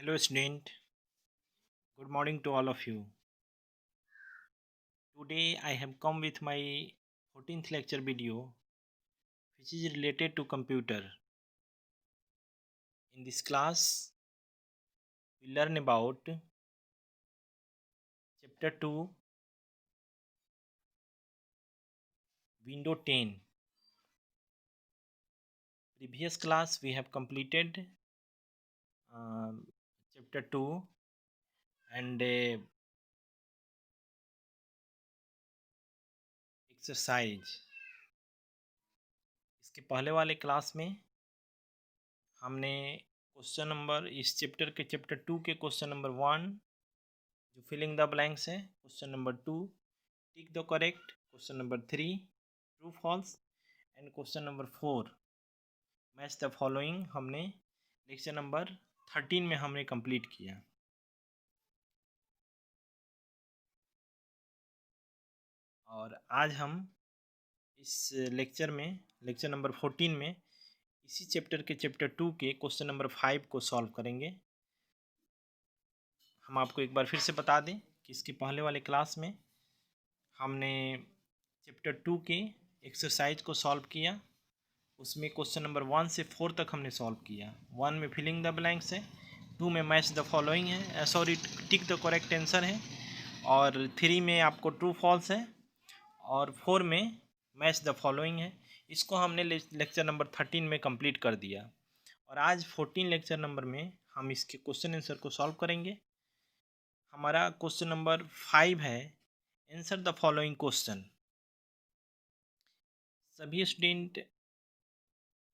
Hello student, good morning to all of you. Today I have come with my 14th lecture video which is related to computer. In this class we learn about chapter 2 window 10. Previous class we have completed chapter 2 and exercise. इसके पहले वाले class में हमने question number इस chapter 2 के question number 1 जो filling the blanks है, question number 2 tick the correct, question number 3 true false and question number 4 match the following हमने लेक्चर नंबर 13 में हमने कंप्लीट किया। और आज हम इस लेक्चर नंबर 14 में इसी चैप्टर 2 के क्वेश्चन नंबर 5 को सॉल्व करेंगे। हम आपको एक बार फिर से बता दें कि इसके पहले वाले क्लास में हमने चैप्टर 2 के एक्सरसाइज को सॉल्व किया। उसमें क्वेश्चन नंबर 1 से 4 तक हमने सॉल्व किया। 1 में फिलिंग द ब्लैंक्स है, 2 में मैच द फॉलोइंग है, sorry tick the correct answer है, और 3 में आपको ट्रू फॉल्स है, और 4 में मैच द फॉलोइंग है। इसको हमने लेक्चर नंबर 13 में कंप्लीट कर दिया। और आज 14 लेक्चर नंबर में हम इसके क्वेश्चन आंसर को सॉल्व करेंगे। हमारा क्वेश्चन नंबर 5 है, आंसर द फॉलोइंग क्वेश्चन। सभी स्टूडेंट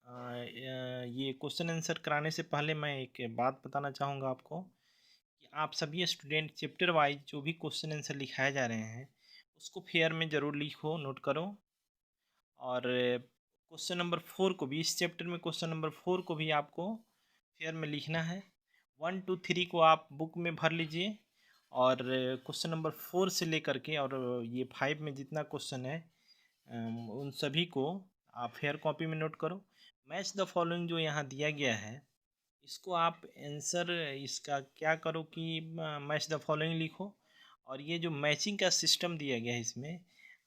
ये क्वेश्चन आंसर कराने से पहले मैं एक बात बताना चाहूँगा आपको कि आप सभी स्टूडेंट चैप्टर वाइज जो भी क्वेश्चन आंसर लिखाए जा रहे हैं उसको फेयर में ज़रूर लिखो, नोट करो। और क्वेश्चन नंबर 4 को भी, इस चैप्टर में क्वेश्चन नंबर 4 को भी आपको फेयर में लिखना है। 1 2 3 को आप बुक में भर लीजिए, और क्वेश्चन नंबर 4 से लेकर के और ये 5 में जितना क्वेश्चन है उन सभी को आप फेयर कॉपी में नोट करो। मैच द फॉलोइंग जो यहाँ दिया गया है इसको आप आंसर इसका क्या करो कि मैच द फॉलोइंग लिखो। और ये जो मैचिंग का सिस्टम दिया गया है इसमें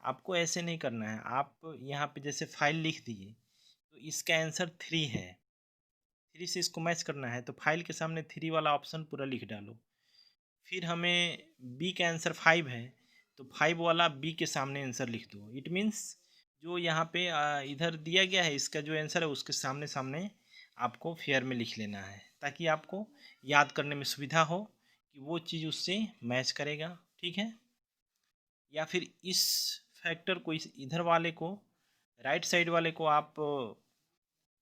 आपको ऐसे नहीं करना है। आप यहाँ पे जैसे फाइल लिख दिए तो इसका आंसर 3 है, 3 से इसको मैच करना है तो फाइल के सामने 3 वाला ऑप्शन पूरा लिख डालो। फिर हमें बी का आंसर 5 है तो 5 वाला बी के सामने आंसर लिख दो। इट मीन्स जो यहाँ पे इधर दिया गया है इसका जो आंसर है उसके सामने सामने आपको फेयर में लिख लेना है, ताकि आपको याद करने में सुविधा हो कि वो चीज़ उससे मैच करेगा। ठीक है? या फिर इस फैक्टर को, इस इधर वाले को, राइट साइड वाले को आप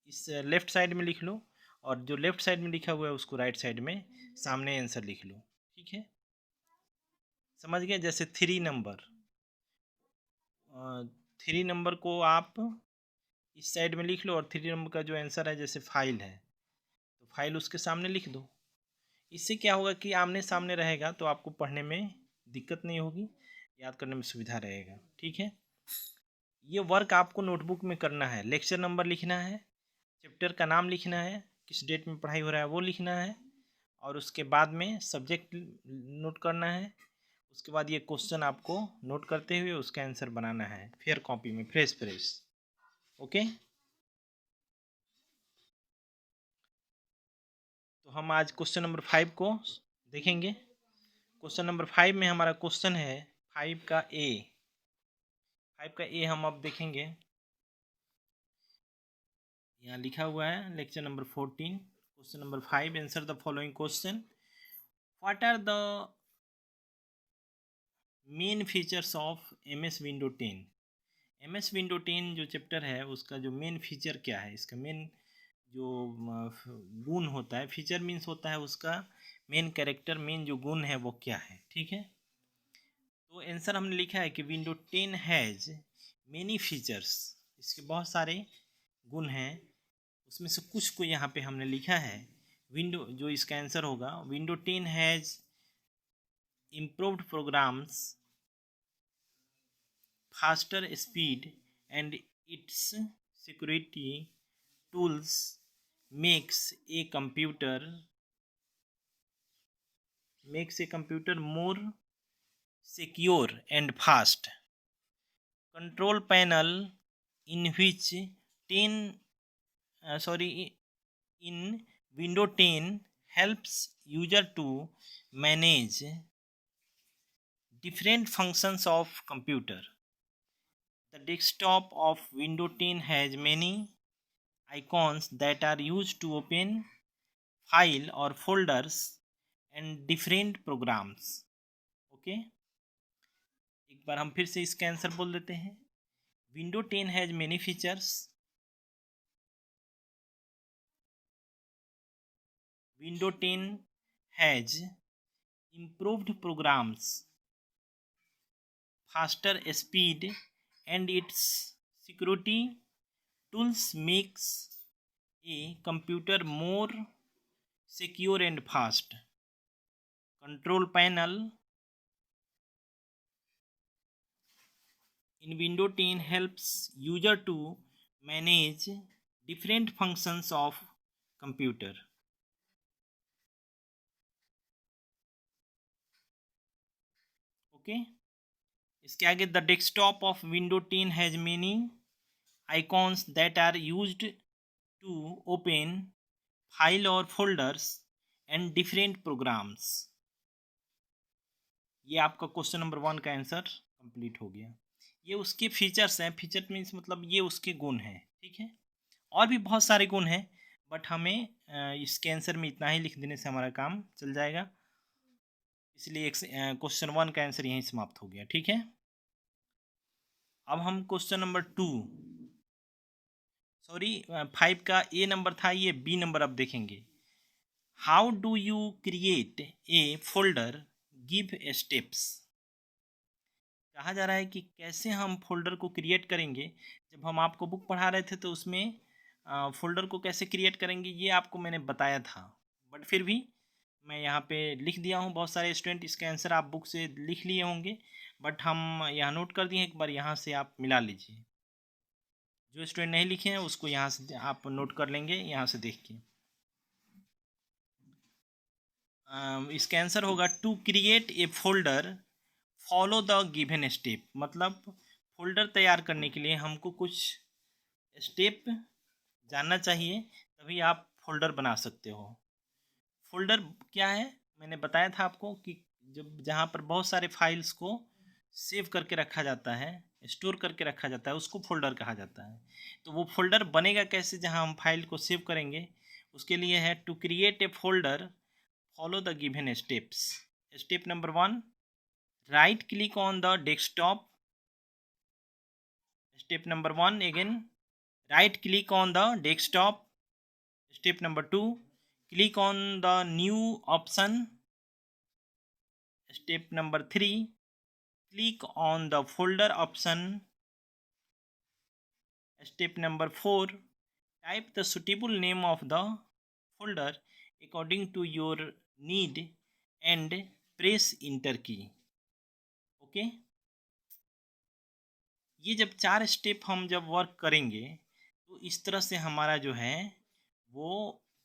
इस लेफ़्ट साइड में लिख लो, और जो लेफ़्ट साइड में लिखा हुआ है उसको राइट साइड में सामने आंसर लिख लो। ठीक है? समझ गए? जैसे 3 नंबर, 3 नंबर को आप इस साइड में लिख लो, और 3 नंबर का जो आंसर है जैसे फाइल है तो फाइल उसके सामने लिख दो। इससे क्या होगा कि आमने सामने रहेगा तो आपको पढ़ने में दिक्कत नहीं होगी, याद करने में सुविधा रहेगा। ठीक है? ये वर्क आपको नोटबुक में करना है। लेक्चर नंबर लिखना है, चैप्टर का नाम लिखना है, किस डेट में पढ़ाई हो रहा है वो लिखना है, और उसके बाद में सब्जेक्ट नोट करना है। उसके बाद ये क्वेश्चन आपको नोट करते हुए उसका आंसर बनाना है फेयर कॉपी में, फ्रेश फ्रेश। ओके, तो हम आज क्वेश्चन नंबर 5 को देखेंगे। क्वेश्चन नंबर 5 में हमारा क्वेश्चन है 5 का ए। 5 का ए हम अब देखेंगे। यहाँ लिखा हुआ है lecture number 14 question number 5, answer the following question. What are the main features of M S window 10। M S window 10 जो चैप्टर है उसका जो मेन फीचर क्या है, इसका मेन जो गुण होता है, फीचर मीन्स होता है उसका मेन कैरेक्टर, मेन जो गुण है वो क्या है। ठीक है? तो आंसर हमने लिखा है कि विंडो 10 हैज़ मेनी फीचर्स, इसके बहुत सारे गुण हैं, उसमें से कुछ को यहाँ पे हमने लिखा है। विंडो जो इसका आंसर होगा, window 10 has improved programs, faster speed, and its security tools makes a computer makes a computer more secure and fast. Control panel in which 10 in window 10 helps user to manage different functions of computer. The desktop of window 10 has many icons that are used to open file or folders and different programs. Okay एक बार हम फिर से इसका answer बोल देते हैं. Window 10 has many features. Window 10 has improved programs, faster speed, and its security tools makes a computer more secure and fast. Control panel in window 10 helps user to manage different functions of computer. Okay, इसके आगे the desktop of window 10 has many icons that are used to open file or folders and different programs. ये आपका question number 1 का answer complete हो गया. ये उसके features हैं. फीचर मीन्स मतलब ये उसके गुण हैं. ठीक है, और भी बहुत सारे गुण हैं, बट हमें इसके आंसर में इतना ही लिख देने से हमारा काम चल जाएगा. इसलिए क्वेश्चन 1 का आंसर यहीं समाप्त हो गया. ठीक है, अब हम क्वेश्चन नंबर 2 5 का ए नंबर था, ये बी नंबर अब देखेंगे. How do you create a folder, give steps. कहा जा रहा है कि कैसे हम फोल्डर को क्रिएट करेंगे. जब हम आपको बुक पढ़ा रहे थे तो उसमें फोल्डर को कैसे क्रिएट करेंगे ये आपको मैंने बताया था, बट फिर भी मैं यहाँ पे लिख दिया हूँ. बहुत सारे स्टूडेंट इसका आंसर आप बुक से लिख लिए होंगे, बट हम यहाँ नोट कर दिए. एक बार यहाँ से आप मिला लीजिए. जो स्टूडेंट नहीं लिखे हैं उसको यहाँ से आप नोट कर लेंगे, यहाँ से देख के. इसका आंसर होगा to create a folder follow the given step. मतलब फोल्डर तैयार करने के लिए हमको कुछ स्टेप जानना चाहिए, तभी आप फोल्डर बना सकते हो. फोल्डर क्या है मैंने बताया था आपको कि जब जहाँ पर बहुत सारे फाइल्स को सेव करके रखा जाता है, स्टोर करके रखा जाता है, उसको फोल्डर कहा जाता है. तो वो फोल्डर बनेगा कैसे जहाँ हम फाइल को सेव करेंगे, उसके लिए है to create a folder follow the given steps. Step number 1, right click on the desktop. Step number 1 again, right click on the desktop. Step number 2, click on the new option. Step number 3, click on the folder option. Step number 4, type the suitable name of the folder according to your need and press enter key. Okay, ये जब 4 step हम जब work करेंगे तो इस तरह से हमारा जो है वो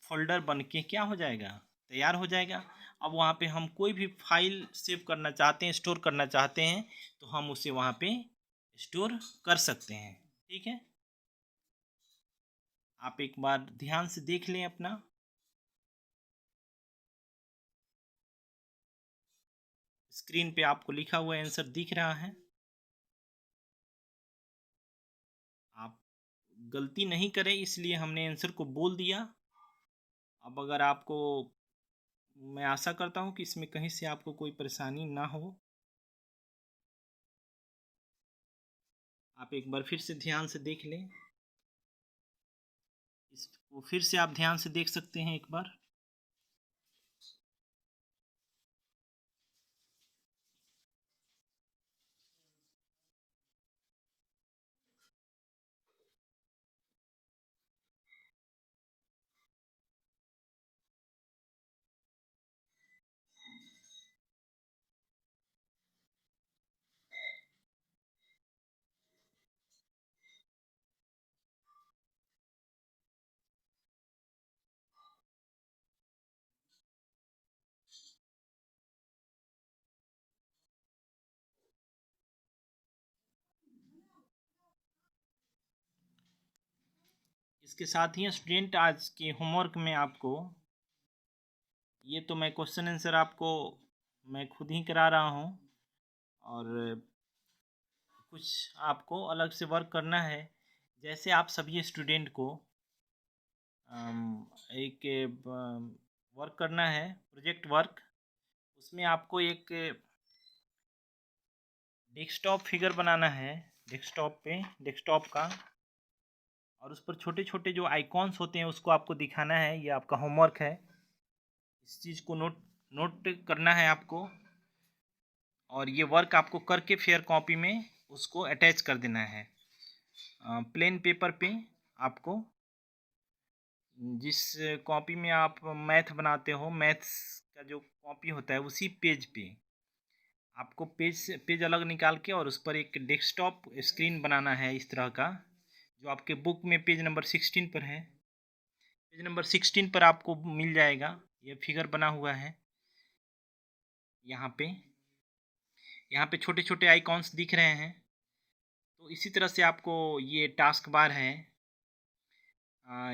फोल्डर बन के क्या हो जाएगा, तैयार हो जाएगा. अब वहाँ पे हम कोई भी फाइल सेव करना चाहते हैं, स्टोर करना चाहते हैं, तो हम उसे वहाँ पे स्टोर कर सकते हैं. ठीक है, आप एक बार ध्यान से देख लें अपना. स्क्रीन पे आपको लिखा हुआ आंसर दिख रहा है. आप गलती नहीं करें इसलिए हमने आंसर को बोल दिया. अब अगर आपको, मैं आशा करता हूँ कि इसमें कहीं से आपको कोई परेशानी ना हो. आप एक बार फिर से ध्यान से देख लें. इसको फिर से आप ध्यान से देख सकते हैं एक बार. इसके साथ ही स्टूडेंट आज के होमवर्क में आपको ये तो मैं क्वेश्चन आंसर आपको मैं खुद ही करा रहा हूँ और कुछ आपको अलग से वर्क करना है। जैसे आप सभी स्टूडेंट को एक वर्क करना है, प्रोजेक्ट वर्क। उसमें आपको एक डेस्कटॉप फिगर बनाना है, डेस्कटॉप का, और उस पर छोटे छोटे जो आइकॉन्स होते हैं उसको आपको दिखाना है। ये आपका होमवर्क है, इस चीज़ को नोट करना है आपको, और ये वर्क आपको करके फेयर कॉपी में उसको अटैच कर देना है। प्लेन पेपर पे आपको, जिस कॉपी में आप मैथ बनाते हो, मैथ्स का जो कॉपी होता है उसी पेज पे आपको पेज अलग निकाल के और उस पर एक डेस्कटॉप स्क्रीन बनाना है इस तरह का, जो आपके बुक में पेज नंबर 16 पर है। पेज नंबर 16 पर आपको मिल जाएगा, ये फिगर बना हुआ है। यहाँ पे छोटे छोटे आइकॉन्स दिख रहे हैं। तो इसी तरह से आपको ये टास्क बार है,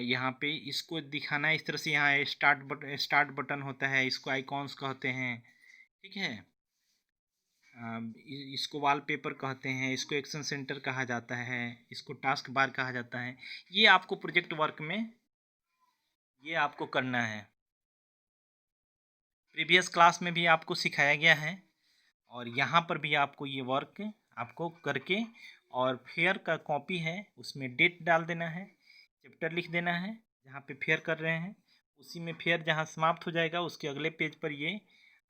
यहाँ पे इसको दिखाना है इस तरह से। यहाँ स्टार्ट बटन होता है, इसको आइकॉन्स कहते हैं, ठीक है। इसको वॉलपेपर कहते हैं, इसको एक्शन सेंटर कहा जाता है, इसको टास्क बार कहा जाता है। ये आपको प्रोजेक्ट वर्क में ये आपको करना है। प्रीवियस क्लास में भी आपको सिखाया गया है और यहाँ पर भी आपको ये वर्क आपको करके, और फेयर का कॉपी है उसमें डेट डाल देना है, चैप्टर लिख देना है जहाँ पे फेयर कर रहे हैं, उसी में फेयर जहाँ समाप्त हो जाएगा उसके अगले पेज पर ये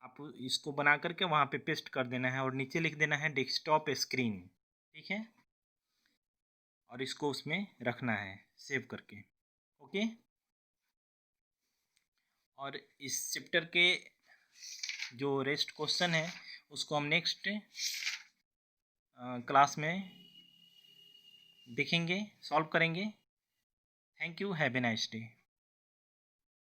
आप इसको बना करके वहाँ पे पेस्ट कर देना है और नीचे लिख देना है डेस्कटॉप स्क्रीन, ठीक है। और इसको उसमें रखना है सेव करके, ओके। और इस चैप्टर के जो रेस्ट क्वेश्चन है उसको हम नेक्स्ट क्लास में देखेंगे, सॉल्व करेंगे। Thank you, have a nice day.